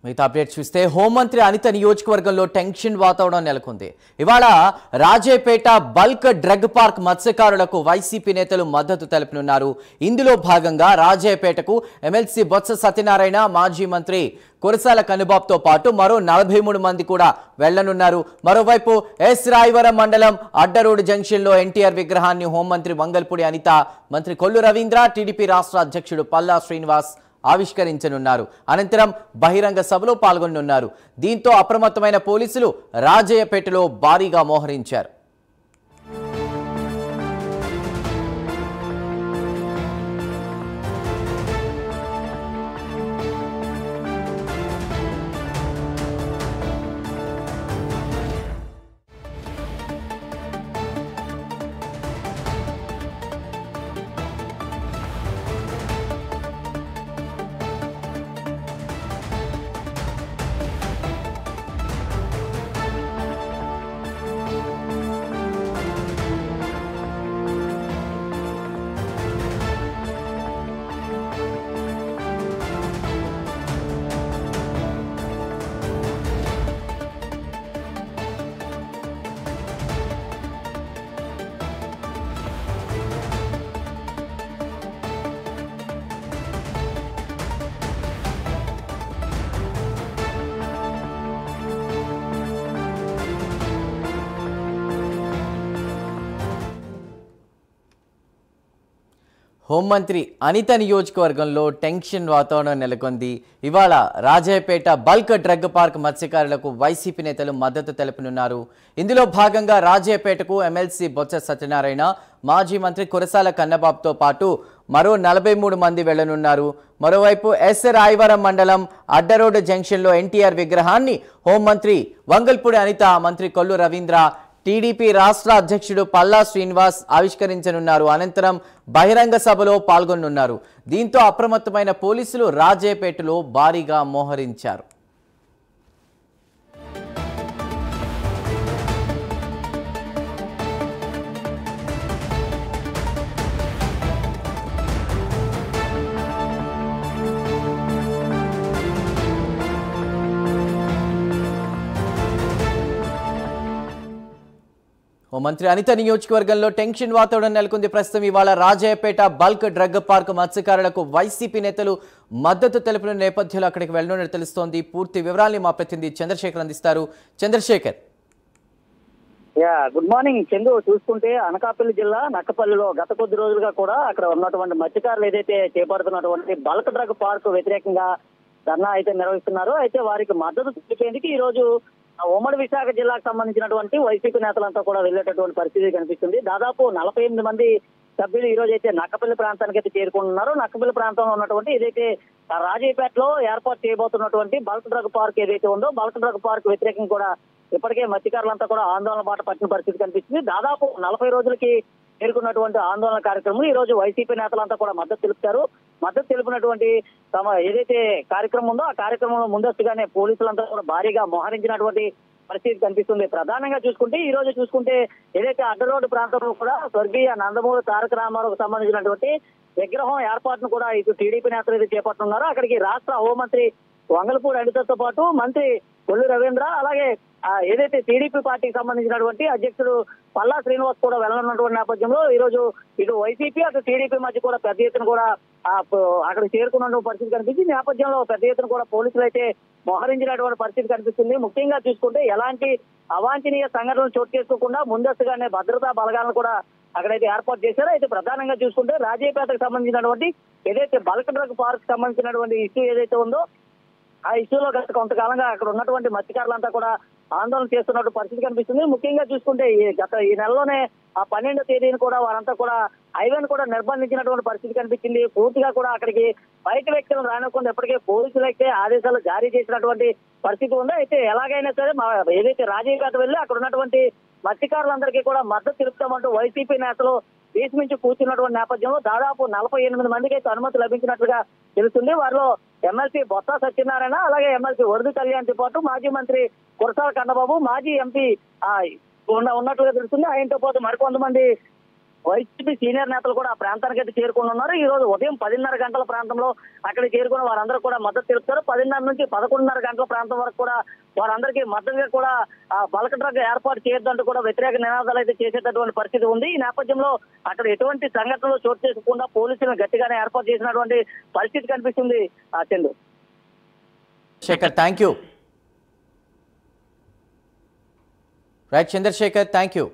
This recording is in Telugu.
మిగతా అప్డేట్ చూస్తే హోంమంత్రి అనిత నియోజకవర్గంలో టెన్షన్ వాతావరణం నెలకొంది. ఇవాళ రాజేపేట బల్క్ డ్రగ్ పార్క్ మత్స్యకారులకు వైసీపీ నేతలు మద్దతు తెలుపనున్నారు. ఇందులో భాగంగా రాజేపేటకు ఎమ్మెల్సీ బొత్స సత్యనారాయణ, మాజీ మంత్రి కురసాల కనుబాబుతో పాటు మరో 43 మంది కూడా వెళ్లనున్నారు. మరోవైపు ఎస్ రాయవరం మండలం అడ్డరోడ్ జంక్షన్ లో ఎన్టీఆర్ విగ్రహాన్ని హోంమంత్రి వంగల్పూడి అనిత, మంత్రి కొల్లు రవీంద్ర, టీడీపీ రాష్ట్ర అధ్యక్షుడు పల్లా శ్రీనివాస్ ఆవిష్కరించనున్నారు. అనంతరం బహిరంగ సభలో పాల్గొనున్నారు. దీంతో అప్రమత్తమైన పోలీసులు రాజయ్యపేటలో భారీగా మోహరించారు. హోంమంత్రి అనిత నియోజకవర్గంలో టెన్షన్ వాతావరణం నెలకొంది. ఇవాళ రాజయ్యపేట బల్క్ డ్రగ్ పార్క్ మత్స్యకారులకు వైసీపీ నేతలు మద్దతు తెలుపనున్నారు. ఇందులో భాగంగా రాజయ్యపేటకు ఎమ్మెల్సీ బొత్స సత్యనారాయణ, మాజీ మంత్రి కురసాల కన్నబాబుతో పాటు మరో 43 మంది వెళ్లనున్నారు. మరోవైపు ఎస్ రాయవరం మండలం అడ్డరోడ్ జంక్షన్లో ఎన్టీఆర్ విగ్రహాన్ని హోంమంత్రి వంగల్పూడి అనిత, మంత్రి కొల్లు రవీంద్ర, టీడీపీ రాష్ట్ర అధ్యక్షుడు పల్లా శ్రీనివాస్ ఆవిష్కరించనున్నారు. అనంతరం బహిరంగ సభలో పాల్గొనున్నారు. దీంతో అప్రమత్తమైన పోలీసులు రాజేపేటలో భారీగా మోహరించారు. మంత్రి అనిత నియోజకవర్గంలో టెన్షన్ వాతావరణం నెలకొంది. ప్రస్తుతం ఇవాళ రాజయ్యపేట బల్క్ డ్రగ్ పార్క్ మత్స్యకారులకు వైసీపీ నేతలు మద్దతు తెలిపిన నేపథ్యంలో అక్కడికి వెళ్లనున్నట్టు తెలుస్తోంది. పూర్తి వివరాల్ని మా ప్రతినిధి చంద్రశేఖర్ అందిస్తారు. చంద్రశేఖర్. Good morning Chandu. చూసుకుంటే అనకాపల్లి జిల్లా నక్కపల్లిలో గత కొద్ది రోజులుగా కూడా అక్కడ ఉన్నటువంటి మత్స్యకారులు ఏదైతే చేపడుతున్నటువంటి బల్క్ డ్రగ్ పార్క్ వ్యతిరేకంగా ధర్నా అయితే నిర్వహిస్తున్నారో, అయితే వారికి మద్దతు తెలిపేందుకు ఈ రోజు ఉమ్మడి విశాఖ జిల్లాకు సంబంధించినటువంటి వైసీపీ నేతలంతా కూడా వెళ్లేటటువంటి పరిస్థితి కనిపిస్తుంది. దాదాపు 48 మంది సభ్యులు ఈ రోజు అయితే నక్కపల్లి ప్రాంతానికి అయితే చేరుకుంటున్నారు. నక్కపల్లి ప్రాంతంలో ఉన్నటువంటి ఏదైతే రాజయ్యపేటలో ఏర్పాటు చేయబోతున్నటువంటి బల్క్ డ్రగ్ పార్క్ ఏదైతే ఉందో, బల్క్ డ్రగ్ పార్క్ వ్యతిరేకంగా కూడా ఇప్పటికే మత్స్యకారులంతా కూడా ఆందోళన బాట పట్టిన పరిస్థితి కనిపిస్తుంది. దాదాపు 40 రోజులకి చేరుకున్నటువంటి ఆందోళన కార్యక్రమం ఈ రోజు వైసీపీ నేతలంతా కూడా మద్దతు తెలుపుతారు. మద్దతు తెలిపినటువంటి తమ ఏదైతే కార్యక్రమం ఉందో ఆ కార్యక్రమంలో ముందస్తుగానే పోలీసులంతా కూడా భారీగా మోహరించినటువంటి పరిస్థితి కనిపిస్తుంది. ప్రధానంగా చూసుకుంటే ఈ రోజు చూసుకుంటే ఏదైతే అడ్డరోడ్డు ప్రాంతంలో కూడా స్వర్గీయ నందమూరి తారక రామారావుకు సంబంధించినటువంటి విగ్రహం ఏర్పాటును కూడా ఇటు టీడీపీ నేతలు అయితే చేపడుతున్నారు. అక్కడికి రాష్ట్ర హోంమంత్రి వంగల్పూడి అనితతో పాటు మంత్రి కొల్లు రవీంద్ర, అలాగే ఏదైతే టీడీపీ పార్టీకి సంబంధించినటువంటి అధ్యక్షుడు పల్లా శ్రీనివాస్ కూడా వెళ్ళనున్నటువంటి నేపథ్యంలో ఈ రోజు ఇటు వైసీపీ అటు టీడీపీ మధ్య కూడా పెద్ద ఎత్తున కూడా అక్కడ చేరుకున్న పరిస్థితి కనిపిస్తుంది. నేపథ్యంలో పెద్ద ఎత్తున కూడా పోలీసులు అయితే మోహరించినటువంటి పరిస్థితి కనిపిస్తుంది. ముఖ్యంగా చూసుకుంటే ఎలాంటి అవాంఛనీయ సంఘటనలు చోటు చేసుకోకుండా ముందస్తుగానే భద్రతా బలగాలను కూడా అక్కడైతే ఏర్పాటు చేశారు. అయితే ప్రధానంగా చూసుకుంటే రాజయ్యపేటకు సంబంధించినటువంటి ఏదైతే బల్క్ డ్రగ్ పార్క్ సంబంధించినటువంటి ఇష్యూ ఏదైతే ఉందో ఆ ఇష్యూలో గత కొంతకాలంగా అక్కడ ఉన్నటువంటి మత్స్యకారులంతా కూడా ఆందోళన చేస్తున్నట్టు పరిస్థితి కనిపిస్తుంది. ముఖ్యంగా చూసుకుంటే ఈ నెలలోనే ఆ 12వ తేదీని కూడా వారంతా కూడా హైవేను కూడా నిర్బంధించినటువంటి పరిస్థితి కనిపించింది. పూర్తిగా కూడా అక్కడికి బయట వ్యక్తులను రానివ్వకుండా ఇప్పటికే పోలీసులు అయితే ఆదేశాలు జారీ చేసినటువంటి పరిస్థితి ఉంది. అయితే ఎలాగైనా సరే ఏదైతే రాజయ్యపేట వెళ్ళి అక్కడ ఉన్నటువంటి మత్స్యకారులందరికీ కూడా మద్దతు తెలుపుతామంటూ వైసీపీ నేతలు దేశమించి కూర్చున్నటువంటి నేపథ్యంలో దాదాపు 48 మందికి అయితే అనుమతి లభించినట్లుగా తెలుస్తుంది. వారిలో ఎమ్మెల్సీ బొత్స సత్యనారాయణ, అలాగే ఎమ్మెల్సీ వరద కళ్యాణ్తో పాటు మాజీ మంత్రి కురసాల కన్నబాబు, మాజీ ఎంపీ ఉన్నట్లుగా తెలుస్తుంది. ఆయనతో పాటు మరికొంతమంది వైసీపీ సీనియర్ నేతలు కూడా ఆ ప్రాంతానికి అయితే చేరుకుని ఉన్నారు. ఈ రోజు ఉదయం 10:30 గంటల ప్రాంతంలో అక్కడికి చేరుకున్న వారందరూ కూడా మద్దతు తెలుపుతారు. 10:30 నుంచి 11:30 గంటల ప్రాంతం వరకు కూడా వారందరికీ మద్దతుగా కూడా బల్క్ డ్రగ్ ఏర్పాటు చేయొద్దంటూ కూడా వ్యతిరేక నినాదాలు అయితే చేసేటటువంటి పరిస్థితి ఉంది. ఈ నేపథ్యంలో అక్కడ ఎటువంటి సంఘటనలు చోటు చేసుకోకుండా పోలీసులను గట్టిగానే ఏర్పాటు చేసినటువంటి పరిస్థితి కనిపిస్తుంది. Chandu. Shekhar, thank you. Right Chandrashekhar, thank you.